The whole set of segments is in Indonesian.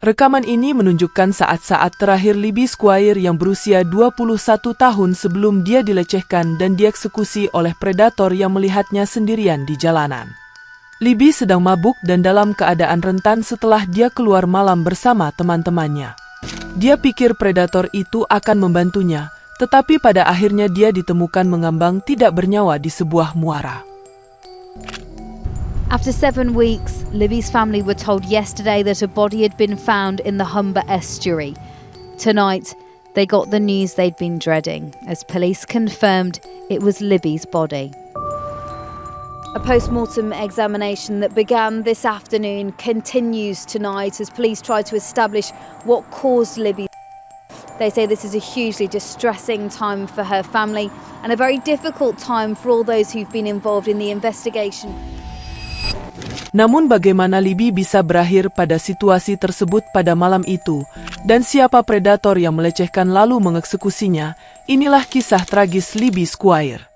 Rekaman ini menunjukkan saat-saat terakhir Libby Squire yang berusia 21 tahun sebelum dia dilecehkan dan dieksekusi oleh predator yang melihatnya sendirian di jalanan. Libby sedang mabuk dan dalam keadaan rentan setelah dia keluar malam bersama teman-temannya. Dia pikir predator itu akan membantunya, tetapi pada akhirnya dia ditemukan mengambang tidak bernyawa di sebuah muara. After 7 weeks, Libby's family were told yesterday that a body had been found in the Humber estuary. Tonight, they got the news they'd been dreading, as police confirmed it was Libby's body. A post-mortem examination that began this afternoon continues tonight as police try to establish what caused Libby's death. They say this is a hugely distressing time for her family and a very difficult time for all those who've been involved in the investigation. Namun bagaimana Libby bisa berakhir pada situasi tersebut pada malam itu, dan siapa predator yang melecehkan lalu mengeksekusinya, inilah kisah tragis Libby Squire.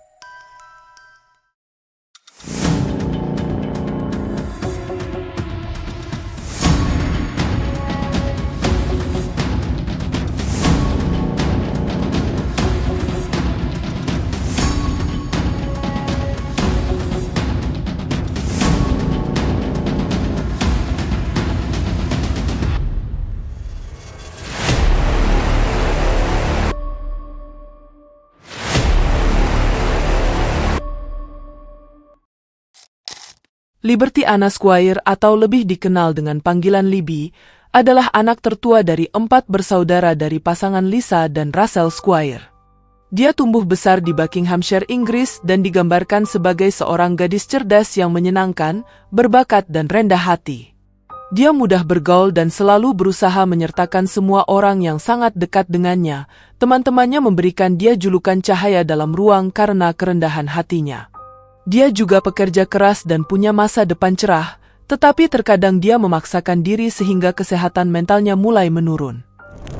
Liberty Anna Squire atau lebih dikenal dengan panggilan Libby, adalah anak tertua dari 4 bersaudara dari pasangan Lisa dan Russell Squire. Dia tumbuh besar di Buckinghamshire, Inggris dan digambarkan sebagai seorang gadis cerdas yang menyenangkan, berbakat dan rendah hati. Dia mudah bergaul dan selalu berusaha menyertakan semua orang yang sangat dekat dengannya. Teman-temannya memberikan dia julukan cahaya dalam ruang karena kerendahan hatinya. Dia juga pekerja keras dan punya masa depan cerah, tetapi terkadang dia memaksakan diri sehingga kesehatan mentalnya mulai menurun.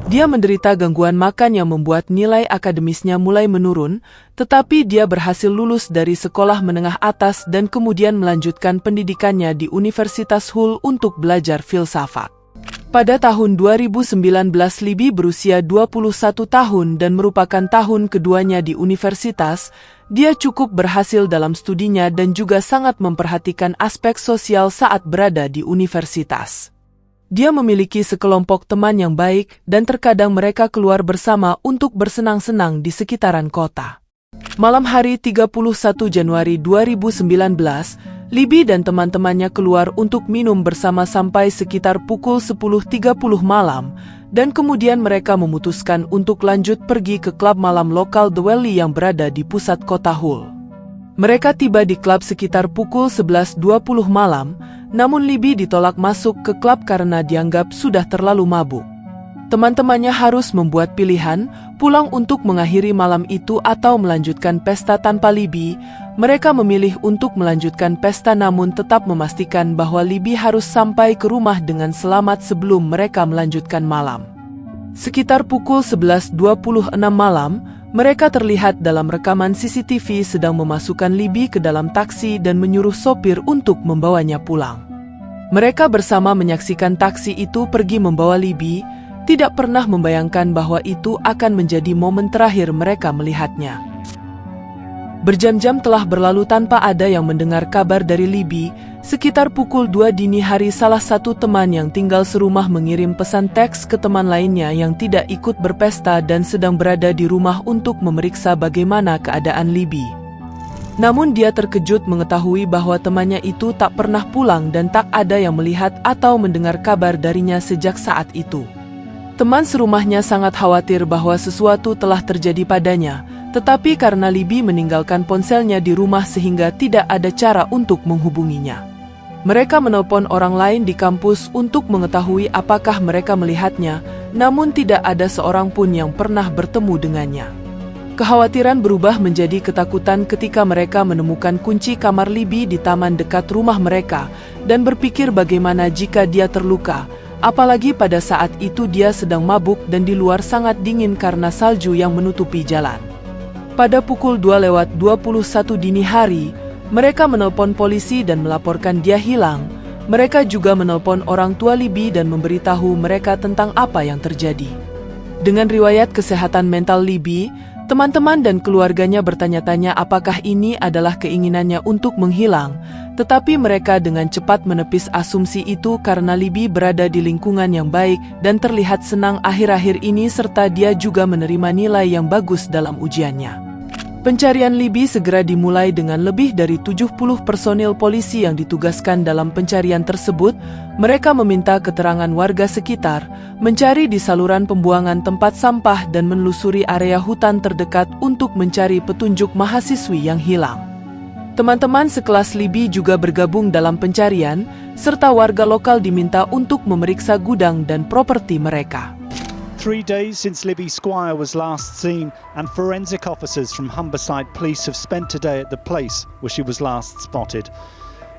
Dia menderita gangguan makan yang membuat nilai akademisnya mulai menurun, tetapi dia berhasil lulus dari sekolah menengah atas dan kemudian melanjutkan pendidikannya di Universitas Hull untuk belajar filsafat. Pada tahun 2019 Libby berusia 21 tahun dan merupakan tahun keduanya di universitas. Dia cukup berhasil dalam studinya dan juga sangat memperhatikan aspek sosial saat berada di universitas. Dia memiliki sekelompok teman yang baik dan terkadang mereka keluar bersama untuk bersenang-senang di sekitaran kota. Malam hari 31 Januari 2019, Libby dan teman-temannya keluar untuk minum bersama sampai sekitar pukul 10.30 malam, dan kemudian mereka memutuskan untuk lanjut pergi ke klub malam lokal The Valley yang berada di pusat kota Hull. Mereka tiba di klub sekitar pukul 11.20 malam, namun Libby ditolak masuk ke klub karena dianggap sudah terlalu mabuk. Teman-temannya harus membuat pilihan, pulang untuk mengakhiri malam itu atau melanjutkan pesta tanpa Libby. Mereka memilih untuk melanjutkan pesta namun tetap memastikan bahwa Libby harus sampai ke rumah dengan selamat sebelum mereka melanjutkan malam. Sekitar pukul 11.26 malam, mereka terlihat dalam rekaman CCTV sedang memasukkan Libby ke dalam taksi dan menyuruh sopir untuk membawanya pulang. Mereka bersama menyaksikan taksi itu pergi membawa Libby, tidak pernah membayangkan bahwa itu akan menjadi momen terakhir mereka melihatnya. Berjam-jam telah berlalu tanpa ada yang mendengar kabar dari Libby. Sekitar pukul 2 dini hari salah satu teman yang tinggal serumah mengirim pesan teks ke teman lainnya yang tidak ikut berpesta dan sedang berada di rumah untuk memeriksa bagaimana keadaan Libby. Namun dia terkejut mengetahui bahwa temannya itu tak pernah pulang dan tak ada yang melihat atau mendengar kabar darinya sejak saat itu. Teman serumahnya sangat khawatir bahwa sesuatu telah terjadi padanya, tetapi karena Libby meninggalkan ponselnya di rumah sehingga tidak ada cara untuk menghubunginya. Mereka menelpon orang lain di kampus untuk mengetahui apakah mereka melihatnya, namun tidak ada seorang pun yang pernah bertemu dengannya. Kekhawatiran berubah menjadi ketakutan ketika mereka menemukan kunci kamar Libby di taman dekat rumah mereka dan berpikir bagaimana jika dia terluka. Apalagi pada saat itu dia sedang mabuk dan di luar sangat dingin karena salju yang menutupi jalan. Pada pukul 2:21 dini hari, mereka menelpon polisi dan melaporkan dia hilang. mereka juga menelpon orang tua Libby dan memberitahu mereka tentang apa yang terjadi. Dengan riwayat kesehatan mental Libby, teman-teman dan keluarganya bertanya-tanya apakah ini adalah keinginannya untuk menghilang, tetapi mereka dengan cepat menepis asumsi itu karena Libby berada di lingkungan yang baik dan terlihat senang akhir-akhir ini serta dia juga menerima nilai yang bagus dalam ujiannya. Pencarian Libby segera dimulai dengan lebih dari 70 personil polisi yang ditugaskan dalam pencarian tersebut. Mereka meminta keterangan warga sekitar, mencari di saluran pembuangan tempat sampah dan menelusuri area hutan terdekat untuk mencari petunjuk mahasiswi yang hilang. Teman-teman sekelas Libby juga bergabung dalam pencarian, serta warga lokal diminta untuk memeriksa gudang dan properti mereka. 3 days since Libby Squire was last seen, and forensic officers from Humberside Police have spent a day at the place where she was last spotted.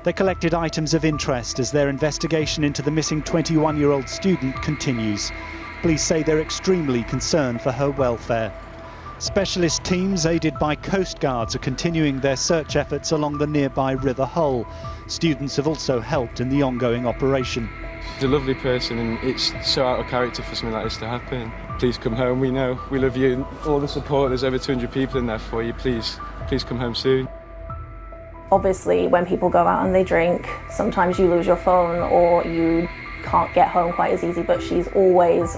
They collected items of interest as their investigation into the missing 21-year-old student continues. Police say they're extremely concerned for her welfare. Specialist teams aided by Coast Guards are continuing their search efforts along the nearby River Hull. Students have also helped in the ongoing operation. She's a lovely person and it's so out of character for something like this to happen. Please come home, we know, we love you and all the support, there's over 200 people in there for you, please come home soon. Obviously when people go out and they drink, sometimes you lose your phone or you can't get home quite as easy, but she's always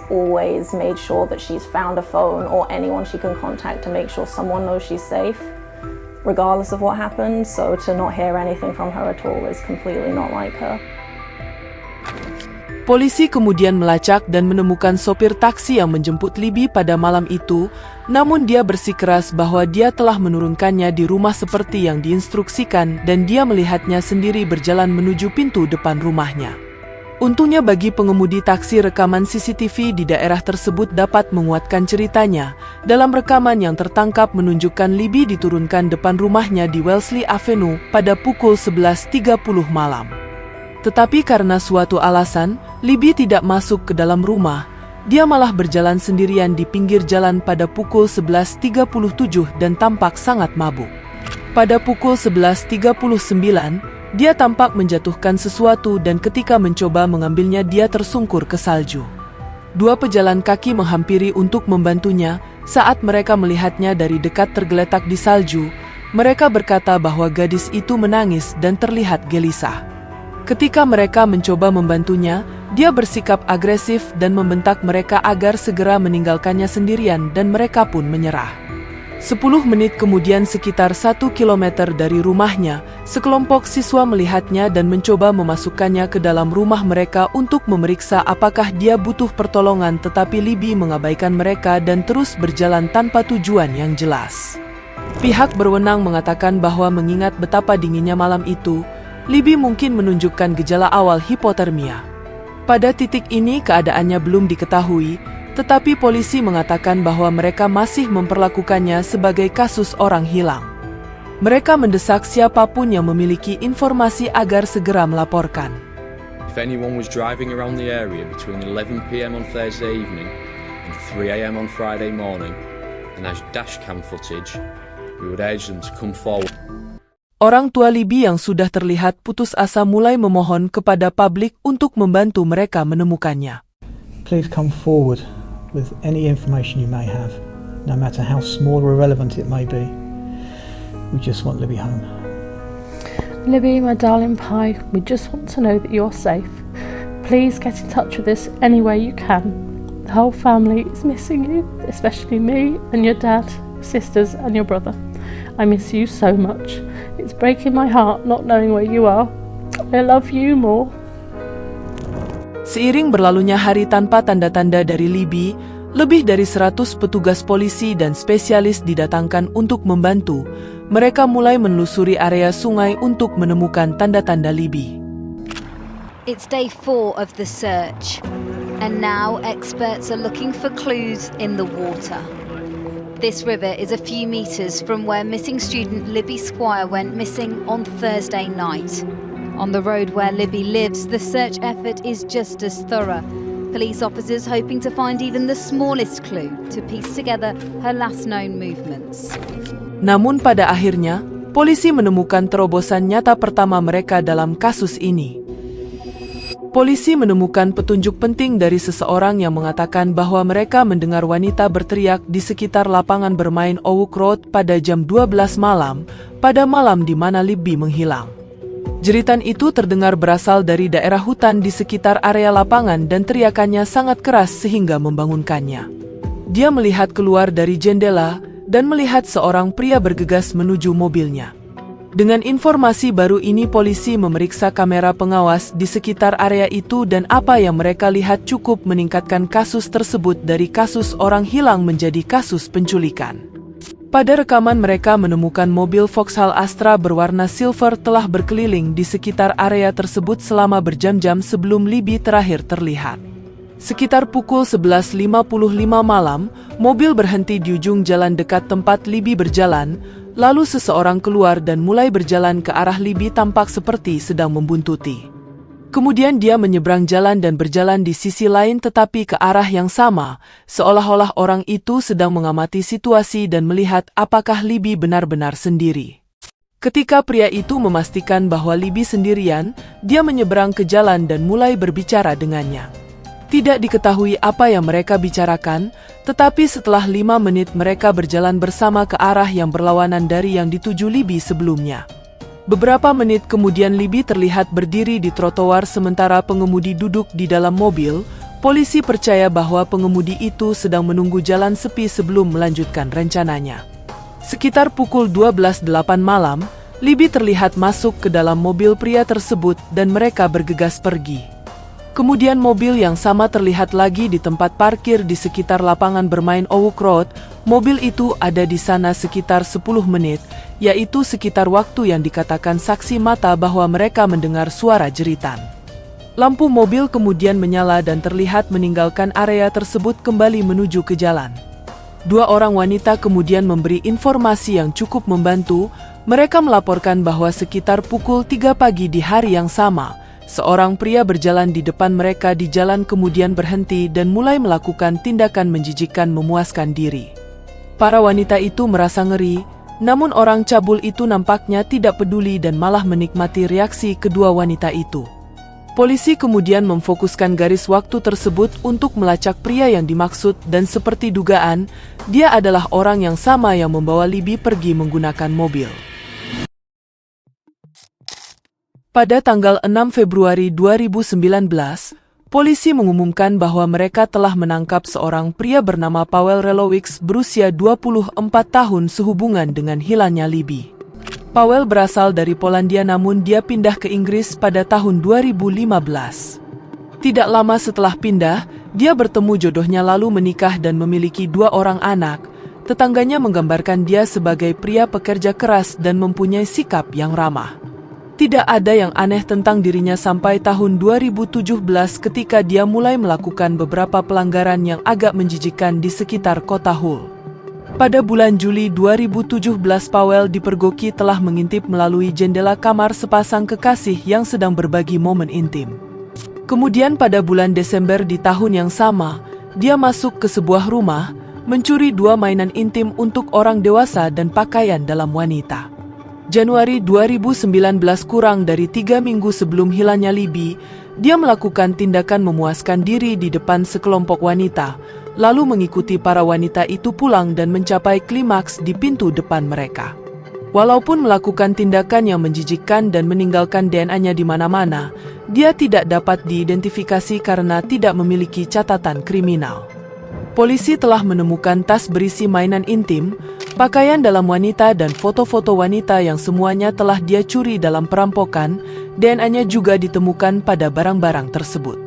made sure that she's found a phone or anyone she can contact to make sure someone knows she's safe, regardless of what happened. So to not hear anything from her at all is completely not like her. Polisi kemudian melacak dan menemukan sopir taksi yang menjemput Libby pada malam itu, namun dia bersikeras bahwa dia telah menurunkannya di rumah seperti yang diinstruksikan dan dia melihatnya sendiri berjalan menuju pintu depan rumahnya. Untungnya bagi pengemudi taksi, rekaman CCTV di daerah tersebut dapat menguatkan ceritanya. Dalam rekaman yang tertangkap menunjukkan Libby diturunkan depan rumahnya di Wellesley Avenue pada pukul 11.30 malam. Tetapi karena suatu alasan, Libby tidak masuk ke dalam rumah. Dia malah berjalan sendirian di pinggir jalan pada pukul 11.37 dan tampak sangat mabuk. Pada pukul 11.39, dia tampak menjatuhkan sesuatu dan ketika mencoba mengambilnya dia tersungkur ke salju. Dua pejalan kaki menghampiri untuk membantunya. Saat mereka melihatnya dari dekat tergeletak di salju, mereka berkata bahwa gadis itu menangis dan terlihat gelisah. Ketika mereka mencoba membantunya, dia bersikap agresif dan membentak mereka agar segera meninggalkannya sendirian dan mereka pun menyerah. 10 menit kemudian, sekitar 1 kilometer dari rumahnya, sekelompok siswa melihatnya dan mencoba memasukkannya ke dalam rumah mereka untuk memeriksa apakah dia butuh pertolongan, tetapi Libby mengabaikan mereka dan terus berjalan tanpa tujuan yang jelas. Pihak berwenang mengatakan bahwa mengingat betapa dinginnya malam itu, Libby mungkin menunjukkan gejala awal hipotermia. Pada titik ini keadaannya belum diketahui, tetapi polisi mengatakan bahwa mereka masih memperlakukannya sebagai kasus orang hilang. Mereka mendesak siapapun yang memiliki informasi agar segera melaporkan. If anyone was driving around the area between 11 p.m. on Thursday evening and 3 a.m. on Friday morning and has dashcam footage, we would urge them to come forward. Orang tua Libby yang sudah terlihat putus asa mulai memohon kepada publik untuk membantu mereka menemukannya. Please come forward with any information you may have, no matter how small or irrelevant it may be. We just want Libby home. Libby, my darling pie, we just want to know that you're safe. Please get in touch with us any way you can. The whole family is missing you, especially me and your dad, sisters and your brother. I miss you so much. It's breaking my heart not knowing where you are. I love you more. Seiring berlalunya hari tanpa tanda-tanda dari Libby, lebih dari 100 petugas polisi dan spesialis didatangkan untuk membantu. Mereka mulai menelusuri area sungai untuk menemukan tanda-tanda Libby. It's day 4 of the search, and now experts are looking for clues in the water. This river is a few meters from where missing student Libby Squire went missing on Thursday night. On the road where Libby lives, the search effort is just as thorough. Police officers hoping to find even the smallest clue to piece together her last known movements. Namun pada akhirnya, polisi menemukan terobosan nyata pertama mereka dalam kasus ini. Polisi menemukan petunjuk penting dari seseorang yang mengatakan bahwa mereka mendengar wanita berteriak di sekitar lapangan bermain Oak Road pada jam 12 malam, pada malam di mana Libby menghilang. Jeritan itu terdengar berasal dari daerah hutan di sekitar area lapangan dan teriakannya sangat keras sehingga membangunkannya. Dia melihat keluar dari jendela dan melihat seorang pria bergegas menuju mobilnya. Dengan informasi baru ini, polisi memeriksa kamera pengawas di sekitar area itu dan apa yang mereka lihat cukup meningkatkan kasus tersebut dari kasus orang hilang menjadi kasus penculikan. Pada rekaman mereka menemukan mobil Vauxhall Astra berwarna silver telah berkeliling di sekitar area tersebut selama berjam-jam sebelum Libby terakhir terlihat. Sekitar pukul 11.55 malam, mobil berhenti di ujung jalan dekat tempat Libby berjalan, lalu seseorang keluar dan mulai berjalan ke arah Libby tampak seperti sedang membuntuti. Kemudian dia menyeberang jalan dan berjalan di sisi lain tetapi ke arah yang sama, seolah-olah orang itu sedang mengamati situasi dan melihat apakah Libby benar-benar sendiri. Ketika pria itu memastikan bahwa Libby sendirian, dia menyeberang ke jalan dan mulai berbicara dengannya. Tidak diketahui apa yang mereka bicarakan, tetapi setelah 5 menit mereka berjalan bersama ke arah yang berlawanan dari yang dituju Libby sebelumnya. Beberapa menit kemudian Libby terlihat berdiri di trotoar sementara pengemudi duduk di dalam mobil. Polisi percaya bahwa pengemudi itu sedang menunggu jalan sepi sebelum melanjutkan rencananya. Sekitar pukul 12.08 malam, Libby terlihat masuk ke dalam mobil pria tersebut dan mereka bergegas pergi. Kemudian mobil yang sama terlihat lagi di tempat parkir di sekitar lapangan bermain Oak Road. Mobil itu ada di sana sekitar 10 menit, yaitu sekitar waktu yang dikatakan saksi mata bahwa mereka mendengar suara jeritan. Lampu mobil kemudian menyala dan terlihat meninggalkan area tersebut kembali menuju ke jalan. 2 orang wanita kemudian memberi informasi yang cukup membantu. Mereka melaporkan bahwa sekitar pukul 3 pagi di hari yang sama, seorang pria berjalan di depan mereka di jalan kemudian berhenti dan mulai melakukan tindakan menjijikkan memuaskan diri. Para wanita itu merasa ngeri, namun orang cabul itu nampaknya tidak peduli dan malah menikmati reaksi kedua wanita itu. Polisi kemudian memfokuskan garis waktu tersebut untuk melacak pria yang dimaksud dan seperti dugaan, dia adalah orang yang sama yang membawa Libby pergi menggunakan mobil. Pada tanggal 6 Februari 2019, polisi mengumumkan bahwa mereka telah menangkap seorang pria bernama Powell Relowix berusia 24 tahun sehubungan dengan hilangnya Libby. Powell berasal dari Polandia namun dia pindah ke Inggris pada tahun 2015. Tidak lama setelah pindah, dia bertemu jodohnya lalu menikah dan memiliki 2 orang anak. Tetangganya menggambarkan dia sebagai pria pekerja keras dan mempunyai sikap yang ramah. Tidak ada yang aneh tentang dirinya sampai tahun 2017 ketika dia mulai melakukan beberapa pelanggaran yang agak menjijikkan di sekitar kota Hull. Pada bulan Juli 2017, Powell dipergoki telah mengintip melalui jendela kamar sepasang kekasih yang sedang berbagi momen intim. Kemudian pada bulan Desember di tahun yang sama, dia masuk ke sebuah rumah, mencuri 2 mainan intim untuk orang dewasa dan pakaian dalam wanita. Januari 2019, kurang dari 3 minggu sebelum hilangnya Libby, dia melakukan tindakan memuaskan diri di depan sekelompok wanita, lalu mengikuti para wanita itu pulang dan mencapai klimaks di pintu depan mereka. Walaupun melakukan tindakan yang menjijikkan dan meninggalkan DNA-nya di mana-mana, dia tidak dapat diidentifikasi karena tidak memiliki catatan kriminal. Polisi telah menemukan tas berisi mainan intim, pakaian dalam wanita dan foto-foto wanita yang semuanya telah dia curi dalam perampokan. DNA-nya juga ditemukan pada barang-barang tersebut.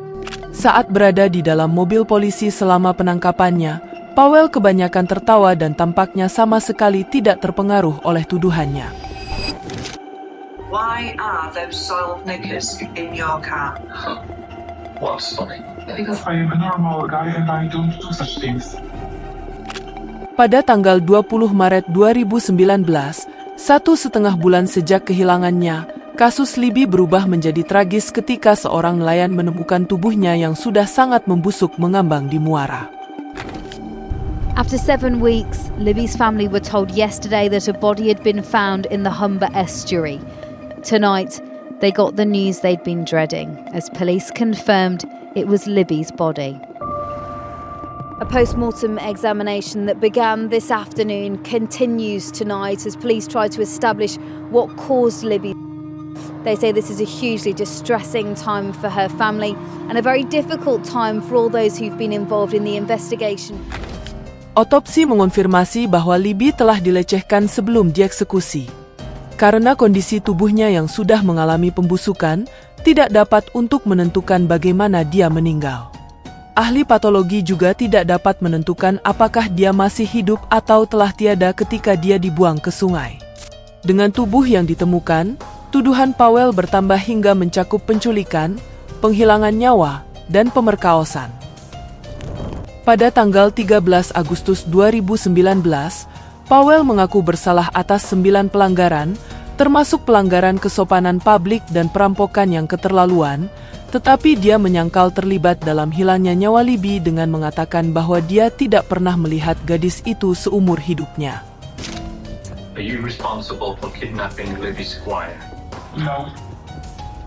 Saat berada di dalam mobil polisi selama penangkapannya, Powell kebanyakan tertawa dan tampaknya sama sekali tidak terpengaruh oleh tuduhannya. Why are those soiled knickers in your car? What's funny? Because I am a normal guy and I don't do such things. Pada tanggal 20 Maret 2019, 1,5 bulan sejak kehilangannya, kasus Libby berubah menjadi tragis ketika seorang nelayan menemukan tubuhnya yang sudah sangat membusuk mengambang di muara. After 7 weeks, Libby's family were told yesterday that a body had been found in the Humber estuary. Tonight, they got the news they'd been dreading as police confirmed it was Libby's body. A post-mortem examination that began this afternoon continues tonight as police try to establish what caused Libby. They say this is a hugely distressing time for her family and a very difficult time for all those who've been involved in the investigation. Otopsi mengonfirmasi bahwa Libby telah dilecehkan sebelum dieksekusi. Karena kondisi tubuhnya yang sudah mengalami pembusukan, tidak dapat untuk menentukan bagaimana dia meninggal. Ahli patologi juga tidak dapat menentukan apakah dia masih hidup atau telah tiada ketika dia dibuang ke sungai. Dengan tubuh yang ditemukan, tuduhan Powell bertambah hingga mencakup penculikan, penghilangan nyawa, dan pemerkosaan. Pada tanggal 13 Agustus 2019, Powell mengaku bersalah atas 9 pelanggaran, termasuk pelanggaran kesopanan publik dan perampokan yang keterlaluan, tetapi dia menyangkal terlibat dalam hilangnya nyawa Libby dengan mengatakan bahwa dia tidak pernah melihat gadis itu seumur hidupnya. Are you responsible for kidnapping Libby Squire? No.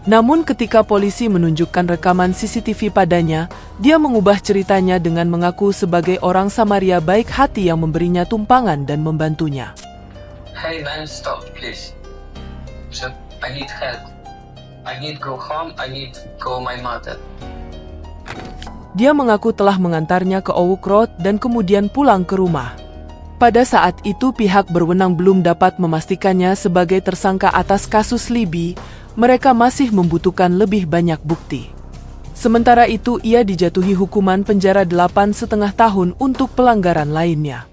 Namun ketika polisi menunjukkan rekaman CCTV padanya, dia mengubah ceritanya dengan mengaku sebagai orang Samaria baik hati yang memberinya tumpangan dan membantunya. Hey man, stop please. I need help. I need go home, I need go my mother. Dia mengaku telah mengantarnya ke Oak Road dan kemudian pulang ke rumah. Pada saat itu pihak berwenang belum dapat memastikannya sebagai tersangka atas kasus Libby, mereka masih membutuhkan lebih banyak bukti. Sementara itu ia dijatuhi hukuman penjara 8,5 tahun untuk pelanggaran lainnya.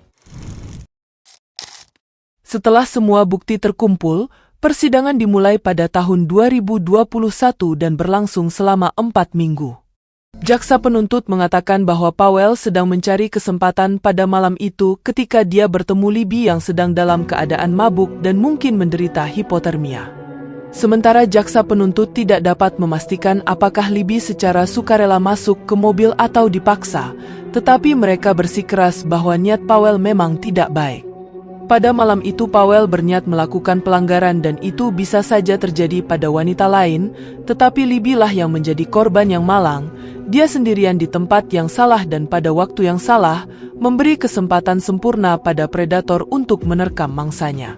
Setelah semua bukti terkumpul, persidangan dimulai pada tahun 2021 dan berlangsung selama 4 minggu. Jaksa penuntut mengatakan bahwa Powell sedang mencari kesempatan pada malam itu ketika dia bertemu Libby yang sedang dalam keadaan mabuk dan mungkin menderita hipotermia. Sementara jaksa penuntut tidak dapat memastikan apakah Libby secara sukarela masuk ke mobil atau dipaksa, tetapi mereka bersikeras bahwa niat Powell memang tidak baik. Pada malam itu Powell berniat melakukan pelanggaran dan itu bisa saja terjadi pada wanita lain, tetapi Libby lah yang menjadi korban yang malang. Dia sendirian di tempat yang salah dan pada waktu yang salah, memberi kesempatan sempurna pada predator untuk menerkam mangsanya.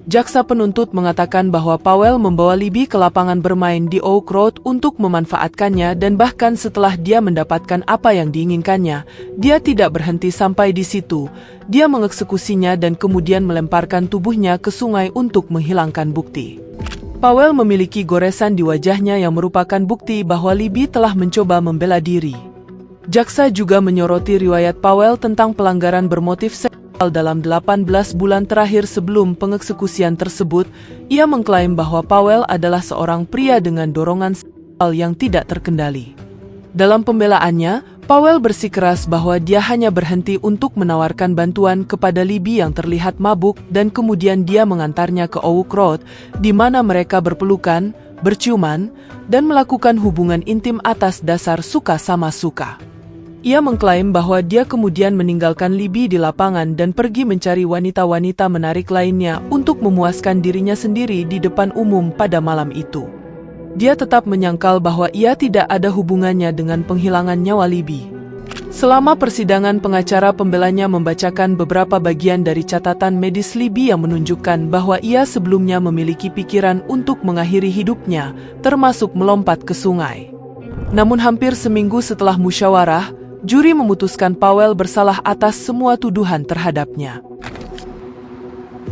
Jaksa penuntut mengatakan bahwa Powell membawa Libby ke lapangan bermain di Oak Road untuk memanfaatkannya dan bahkan setelah dia mendapatkan apa yang diinginkannya, dia tidak berhenti sampai di situ. Dia mengeksekusinya dan kemudian melemparkan tubuhnya ke sungai untuk menghilangkan bukti. Powell memiliki goresan di wajahnya yang merupakan bukti bahwa Libby telah mencoba membela diri. Jaksa juga menyoroti riwayat Powell tentang pelanggaran bermotif seksual dalam 18 bulan terakhir sebelum pengeksekusian tersebut. Ia mengklaim bahwa Powell adalah seorang pria dengan dorongan seksual yang tidak terkendali. Dalam pembelaannya, Powell bersikeras bahwa dia hanya berhenti untuk menawarkan bantuan kepada Libby yang terlihat mabuk dan kemudian dia mengantarnya ke Oak Road, di mana mereka berpelukan, berciuman, dan melakukan hubungan intim atas dasar suka sama suka. Ia mengklaim bahwa dia kemudian meninggalkan Libby di lapangan dan pergi mencari wanita-wanita menarik lainnya untuk memuaskan dirinya sendiri di depan umum pada malam itu. Dia tetap menyangkal bahwa ia tidak ada hubungannya dengan penghilangan nyawa Libby. Selama persidangan, pengacara pembelanya membacakan beberapa bagian dari catatan medis Libby yang menunjukkan bahwa ia sebelumnya memiliki pikiran untuk mengakhiri hidupnya, termasuk melompat ke sungai. Namun hampir seminggu setelah musyawarah, juri memutuskan Powell bersalah atas semua tuduhan terhadapnya.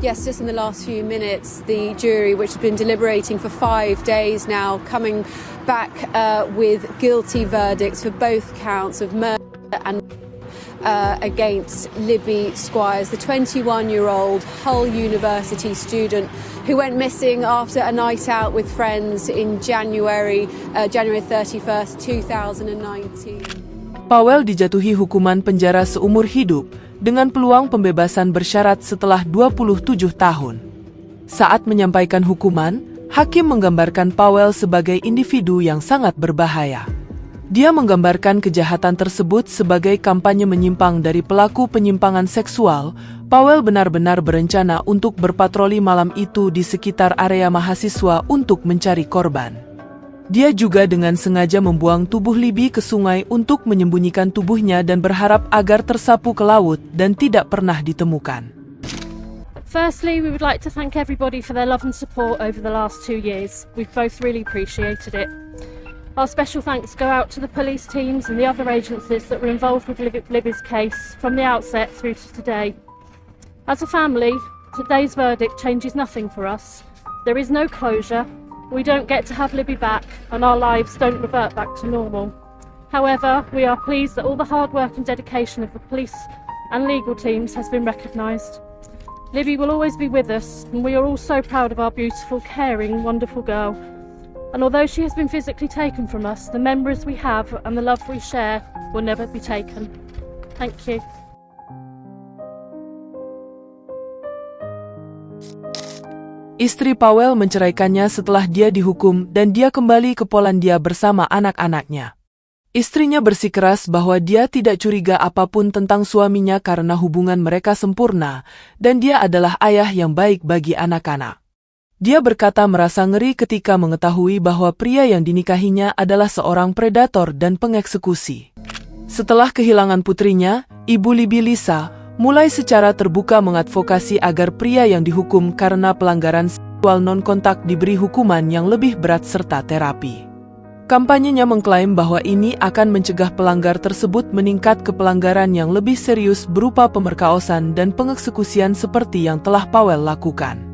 Yes, just in the last few minutes, the jury, which has been deliberating for 5 days now, coming back with guilty verdicts for both counts of murder and against Libby Squires, the 21-year-old Hull University student who went missing after a night out with friends in January 31st, 2019. Powell dijatuhi hukuman penjara seumur hidup dengan peluang pembebasan bersyarat setelah 27 tahun. Saat menyampaikan hukuman, hakim menggambarkan Powell sebagai individu yang sangat berbahaya. Dia menggambarkan kejahatan tersebut sebagai kampanye menyimpang dari pelaku penyimpangan seksual. Powell benar-benar berencana untuk berpatroli malam itu di sekitar area mahasiswa untuk mencari korban. Dia juga dengan sengaja membuang tubuh Libby ke sungai untuk menyembunyikan tubuhnya dan berharap agar tersapu ke laut dan tidak pernah ditemukan. Firstly, we would like to thank everybody for their love and support over the last 2 years. We've both really appreciated it. Our special thanks go out to the police teams and the other agencies that were involved with Libby's case from the outset through to today. As a family, today's verdict changes nothing for us. There is no closure, we don't get to have Libby back, and our lives don't revert back to normal. However, we are pleased that all the hard work and dedication of the police and legal teams has been recognised. Libby will always be with us, and we are all so proud of our beautiful, caring, wonderful girl. And although she has been physically taken from us, the memories we have and the love we share will never be taken. Thank you. Istri Powell menceraikannya setelah dia dihukum dan dia kembali ke Polandia bersama anak-anaknya. Istrinya bersikeras bahwa dia tidak curiga apapun tentang suaminya karena hubungan mereka sempurna dan dia adalah ayah yang baik bagi anak-anak. Dia berkata merasa ngeri ketika mengetahui bahwa pria yang dinikahinya adalah seorang predator dan pengeksekusi. Setelah kehilangan putrinya, Ibu Libby Lisa mulai secara terbuka mengadvokasi agar pria yang dihukum karena pelanggaran seksual non-kontak diberi hukuman yang lebih berat serta terapi. Kampanyenya mengklaim bahwa ini akan mencegah pelanggar tersebut meningkat ke pelanggaran yang lebih serius berupa pemerkosaan dan pengeksekusian seperti yang telah Powell lakukan.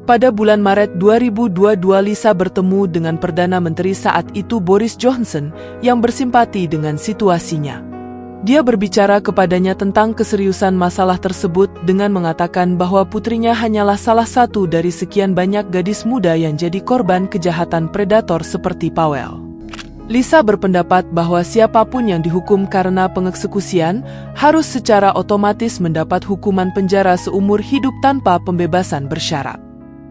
Pada bulan Maret 2022, Lisa bertemu dengan Perdana Menteri saat itu Boris Johnson yang bersimpati dengan situasinya. Dia berbicara kepadanya tentang keseriusan masalah tersebut dengan mengatakan bahwa putrinya hanyalah salah satu dari sekian banyak gadis muda yang jadi korban kejahatan predator seperti Powell. Lisa berpendapat bahwa siapapun yang dihukum karena pengeksekusian harus secara otomatis mendapat hukuman penjara seumur hidup tanpa pembebasan bersyarat.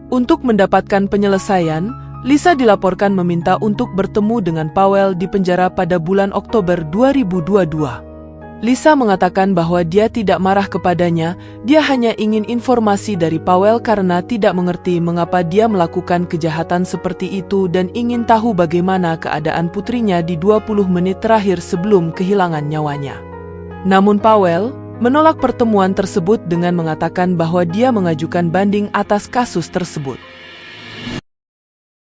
Untuk mendapatkan penyelesaian, Lisa dilaporkan meminta untuk bertemu dengan Powell di penjara pada bulan Oktober 2022. Lisa mengatakan bahwa dia tidak marah kepadanya, dia hanya ingin informasi dari Powell karena tidak mengerti mengapa dia melakukan kejahatan seperti itu dan ingin tahu bagaimana keadaan putrinya di 20 menit terakhir sebelum kehilangan nyawanya. Namun Powell menolak pertemuan tersebut dengan mengatakan bahwa dia mengajukan banding atas kasus tersebut.